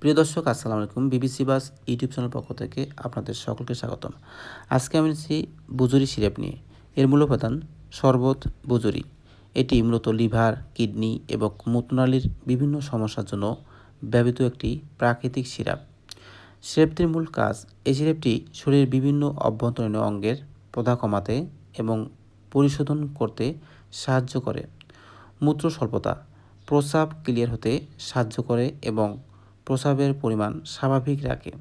প্রিয় দর্শক, আসসালামু আলাইকুম। বিবিসি বাস ইউটিউব চ্যানেল পক্ষ থেকে আপনাদের সকলকে স্বাগতম। আজকে আমি এনেছি বুজুরি সিরাপ নিয়ে। এর মূল উপাদান শরবত বুজুরি। এটি মূলত লিভার, কিডনি এবং মূত্রনালীর বিভিন্ন সমস্যার জন্য ব্যবহৃত একটি প্রাকৃতিক সিরাপ। সিরাপটির মূল কাজ, এই সিরাপটি শরীরের বিভিন্ন অভ্যন্তরীণ অঙ্গের প্রদাহ কমাতে এবং পরিশোধন করতে সাহায্য করে। মূত্র স্বল্পতা, প্রস্রাব ক্লিয়ার হতে সাহায্য করে এবং প্রস্রাবের পরিমাণ স্বাভাবিক রাখে।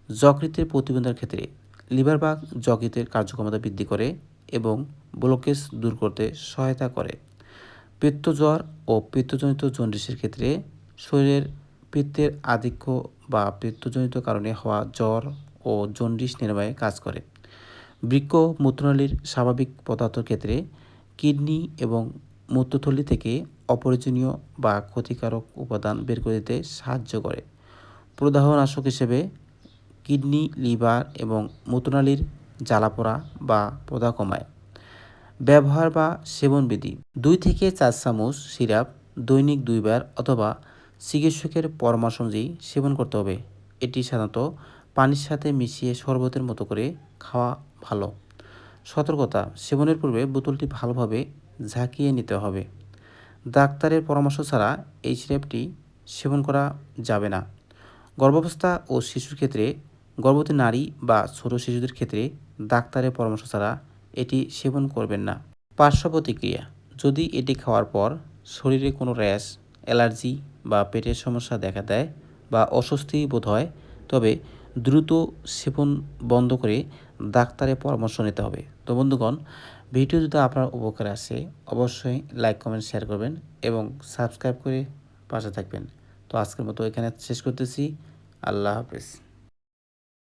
যকৃতের প্রতিবন্ধের ক্ষেত্রে লিভার বা যকৃতের কার্যক্ষমতা বৃদ্ধি করে এবং ব্লকেজ দূর করতে সহায়তা করে। পিত্তজ্বর ও পিত্তজনিত জন্ডিসের ক্ষেত্রে শরীরের পিত্তের আধিক্য বা পিত্তজনিত কারণে হওয়া জ্বর ও জন্ডিস নিরাময়ে কাজ করে। বৃক্ক মূত্রনালীর স্বাভাবিক পদার্থের ক্ষেত্রে কিডনি এবং মূত্রথলি থেকে অপ্রয়োজনীয় বা ক্ষতিকারক উপাদান বের করে দিতে সাহায্য করে। প্রদাহনাশক হিসেবে কিডনি, লিভার এবং মূত্রনালীর জ্বালাপোড়া বা প্রদাহ কমায়। ব্যবহার বা সেবনবিধি: 2 থেকে 4 চামচ সিরাপ দৈনিক 2 বার অথবা চিকিৎসকের পরামর্শ অনুযায়ী সেবন করতে হবে। এটি সাধারণত পানির সাথে মিশিয়ে শরবতের মতো করে খাওয়া ভালো। সতর্কতা: সেবনের পূর্বে বোতলটি ভালোভাবে ঝাঁকিয়ে নিতে হবে। ডাক্তারের পরামর্শ ছাড়া এই সিরাপটি সেবন করা যাবে না। গর্ভাবস্থা ও শিশুর ক্ষেত্রে, গর্ভবতী নারী বা ছোট শিশুদের ক্ষেত্রে ডাক্তারের পরামর্শ ছাড়া এটি সেবন করবেন না। পার্শ্ব প্রতিক্রিয়া: যদি এটি খাওয়ার পর শরীরে কোনো র্যাশ, অ্যালার্জি বা পেটের সমস্যা দেখা দেয় বা অস্বস্তি বোধ হয়, তবে দ্রুত সেবন বন্ধ করে ডাক্তারের পরামর্শ নিতে হবে। তো বন্ধুগণ, ভিডিও যদি আপনার উপকারে আসে অবশ্যই লাইক, কমেন্ট, শেয়ার করবেন এবং সাবস্ক্রাইব করে পাশে থাকবেন। তো আজকের মতো এখানে শেষ করতেছি। আল্লাহ হাফেজ।